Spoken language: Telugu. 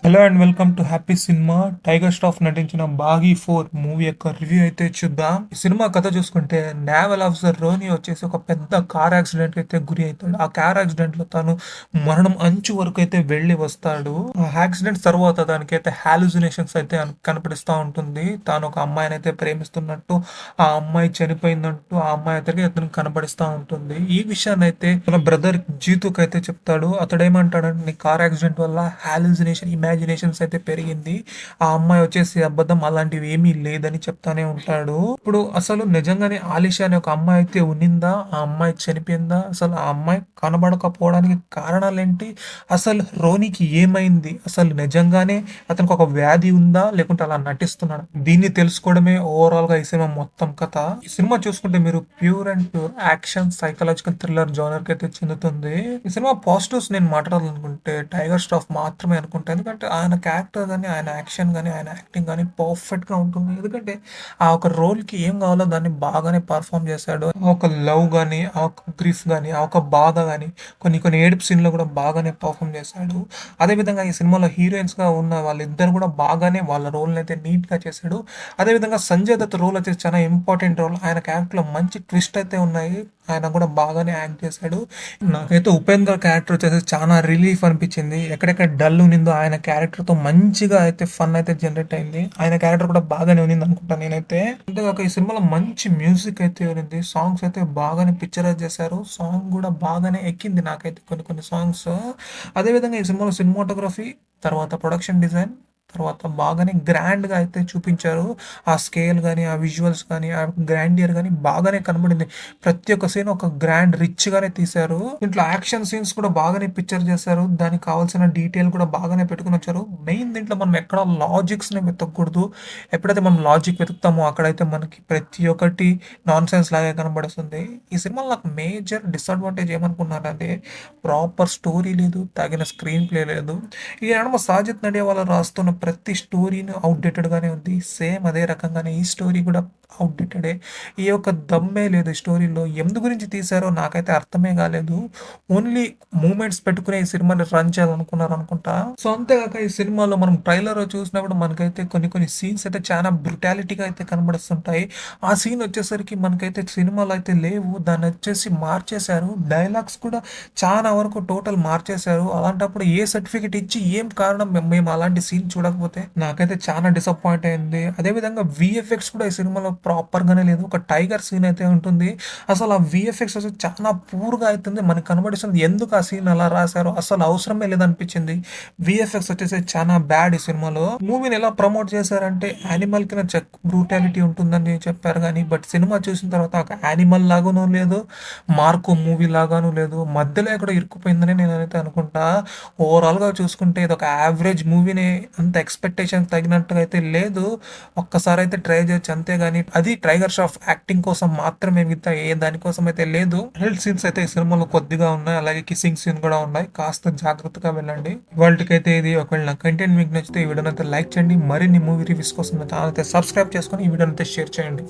Hello and welcome to happy cinema. Tiger Shroff నటించిన బాగీ 4 మూవీ యొక్క రివ్యూ అయితే చూద్దాం. ఈ సినిమా కథ చూసుకుంటే నేవల్ ఆఫీసర్ రోనీ వచ్చేసి ఒక పెద్ద కార్ యాక్సిడెంట్ అయితే గురి అవుతాడు. ఆ కార్ యాక్సిడెంట్ లో తాను మరణం అంచు వరకు అయితే వెళ్ళి వస్తాడు. ఆ యాక్సిడెంట్ తర్వాత దానికైతే హాలుసినేషన్స్ అయితే కనిపిస్తా ఉంటుంది. తాను ఒక అమ్మాయిని అయితే ప్రేమిస్తున్నట్టు, ఆ అమ్మాయి చనిపోయిందంటూ ఆ అమ్మాయి అతనికి కనపడిస్తా ఉంటుంది. ఈ విషయాన్ని అయితే తన బ్రదర్ జీతుక్ అయితే చెప్తాడు. అతడు ఏమంటాడంటే నీ కార్ యాక్సిడెంట్ వల్ల హాలుసినేషన్ ఇమాజినేషన్స్ అయితే పెరిగింది. ఆ అమ్మాయి వచ్చేసి అబద్ధం, అలాంటివి ఏమీ లేదని చెప్తానే ఉంటాడు. ఇప్పుడు అసలు నిజంగానే ఆలిషా అనే ఒక అమ్మాయి అయితే ఉన్నిందా? ఆ అమ్మాయి చనిపోయిందా? అసలు ఆ అమ్మాయి కనబడకపోవడానికి కారణాలేంటి? అసలు రోనీకి ఏమైంది? అసలు నిజంగానే అతనికి ఒక వ్యాధి ఉందా, లేకుంటే అలా నటిస్తున్నాడు? దీన్ని తెలుసుకోవడమే ఓవరాల్ గా ఈ సినిమా మొత్తం కథ. ఈ సినిమా చూసుకుంటే మీరు pure and pure action psychological thriller genre కి అయితే చెందుతుంది. ఈ సినిమా పాజిటివ్స్ నేను మాట్లాడాలనుకుంటే టైగర్ ష్రాఫ్ మాత్రమే అనుకుంటా. ఎందుకంటే ఆయన క్యారెక్టర్ కానీ, ఆయన యాక్షన్ కానీ, ఆయన యాక్టింగ్ కానీ పర్ఫెక్ట్ గా ఉంటుంది. ఎందుకంటే ఆ ఒక రోల్ కి ఏం కావాలో దాన్ని బాగానే పర్ఫామ్ చేశాడు. ఆ ఒక లవ్ కానీ, ఆ ఒక గ్రీఫ్ కానీ, ఆ ఒక బాధ కానీ, కొన్ని కొన్ని ఏడుపు సీన్ లో కూడా బాగానే పర్ఫామ్ చేశాడు. అదే విధంగా ఈ సినిమాలో హీరోయిన్స్ గా ఉన్న వాళ్ళిద్దరు కూడా బాగానే వాళ్ళ రోల్ అయితే నీట్ గా చేశాడు. అదే విధంగా సంజయ్ దత్ రోల్ వచ్చేసి చాలా ఇంపార్టెంట్ రోల్. ఆయన క్యారెక్టర్ లో మంచి ట్విస్ట్ అయితే ఉన్నాయి. ఆయన కూడా బాగానే యాక్ట్ చేశాడు. నాకైతే ఉపేంద్ర క్యారెక్టర్ వచ్చేసి చాలా రిలీఫ్ అనిపించింది. ఎక్కడెక్కడ డల్ ఉన్నిందో ఆయన క్యారెక్టర్ తో మంచిగా అయితే ఫన్ అయితే జనరేట్ అయింది. ఆయన క్యారెక్టర్ కూడా బాగానే ఉన్నింది అనుకుంటా నేనైతే. అంతేకాక ఈ సినిమాలో మంచి మ్యూజిక్ అయితే ఉన్నింది. సాంగ్స్ అయితే బాగానే పిక్చరైజ్ చేశారు. సాంగ్ కూడా బాగానే ఎక్కింది నాకైతే కొన్ని కొన్ని సాంగ్స్. అదే విధంగా ఈ సినిమాలో సినిమాటోగ్రఫీ, తర్వాత ప్రొడక్షన్ డిజైన్, తర్వాత బాగానే గ్రాండ్గా అయితే చూపించారు. ఆ స్కేల్ కానీ, ఆ విజువల్స్ కానీ, ఆ గ్రాండియర్ కానీ బాగానే కనబడింది. ప్రతి ఒక్క సీన్ ఒక గ్రాండ్ రిచ్ గానే తీశారు. దీంట్లో యాక్షన్ సీన్స్ కూడా బాగానే పిక్చర్ చేశారు. దానికి కావాల్సిన డీటెయిల్ కూడా బాగానే పెట్టుకుని వచ్చారు. మెయిన్ దీంట్లో మనం ఎక్కడ లాజిక్స్ ని వెతకూడదు. ఎప్పుడైతే మనం లాజిక్ వెతుకుతామో అక్కడైతే మనకి ప్రతి ఒక్కటి నాన్ సెన్స్ లాగే కనబడుతుంది. ఈ సినిమాలో నాకు మేజర్ డిసడ్వాంటేజ్ ఏమనుకున్నానంటే ప్రాపర్ స్టోరీ లేదు, తగిన స్క్రీన్ ప్లే లేదు. ఈ నడుమ సాజిద్ నడియావాలా రాస్తున్న ప్రతి స్టోరీని అవుట్డేటెడ్ గానే ఉంది. సేమ్ అదే రకంగానే ఈ స్టోరీ కూడా అవుట్డేటెడే. ఈ యొక్క దమ్మే లేదు స్టోరీలో. ఎందు గురించి తీశారో నాకైతే అర్థమే కాలేదు. ఓన్లీ మూమెంట్స్ పెట్టుకునే ఈ సినిమాని రన్ చేయాలనుకున్నారు అనుకుంటా. సో అంతేగాక ఈ సినిమాలో మనం ట్రైలర్ చూసినప్పుడు మనకైతే కొన్ని కొన్ని సీన్స్ అయితే చాలా బ్రుటాలిటీగా అయితే కనబడుతుంటాయి. ఆ సీన్ వచ్చేసరికి మనకైతే సినిమాలో అయితే లేవు. దాన్ని వచ్చేసి మార్చేశారు. డైలాగ్స్ కూడా చాలా వరకు టోటల్ మార్చేశారు. అలాంటప్పుడు ఏ సర్టిఫికెట్ ఇచ్చి ఏం కారణం మేము అలాంటి సీన్ చూడకపోతే? నాకైతే చాలా డిసప్పాయింట్ అయింది. అదే విధంగా విఎఫ్ఎక్స్ కూడా ఈ సినిమాలో ప్రాపర్ గానే లేదు. ఒక టైగర్ సీన్ అయితే ఉంటుంది. అసలు ఆ విఎఫ్ఎక్స్ అసలు చాలా పూర్ గా అవుతుంది. మనకు కనబడిస్తుంది. ఎందుకు ఆ సీన్ అలా రాశారు? అసలు అవసరమే లేదనిపించింది. విఎఫ్ఎక్స్ వచ్చేసి చాలా బ్యాడ్ ఈ సినిమాలో. మూవీని ఎలా ప్రమోట్ చేశారంటే యానిమల్ కింద చెక్ బ్రూటాలిటీ ఉంటుందని చెప్పారు కానీ, బట్ సినిమా చూసిన తర్వాత ఒక యానిమల్ లాగానూ లేదు, మార్కో మూవీ లాగాను లేదు, మధ్యలో ఎక్కడ ఇరుక్కుపోయిందని నేనైతే అనుకుంటా. ఓవరాల్ గా చూసుకుంటే ఇది ఒక యావరేజ్ మూవీని, అంత ఎక్స్పెక్టేషన్ తగినట్టుగా అయితే లేదు. ఒక్కసారి అయితే ట్రై చేయొచ్చు అంతేగాని అది టైగర్ ష్రాఫ్ యాక్టింగ్ కోసం మాత్రమే, మిగతా ఏ దానికోసం అయితే లేదు. హెల్త్ సీన్స్ అయితే ఈ సినిమాలో కొద్దిగా ఉన్నాయి. అలాగే కిస్సింగ్ సీన్ కూడా ఉన్నాయి. కాస్త జాగ్రత్తగా వెళ్ళండి. ఇవాళకైతే ఇది. ఒకవేళ నా కంటెంట్ మీకు నచ్చితే ఈ వీడియోని అయితే లైక్ చేయండి. మరిన్ని మూవీ రివ్యూస్ కోసం నా ఛానల్ అయితే సబ్స్క్రైబ్ చేసుకొని ఈ వీడియోని అయితే షేర్ చేయండి.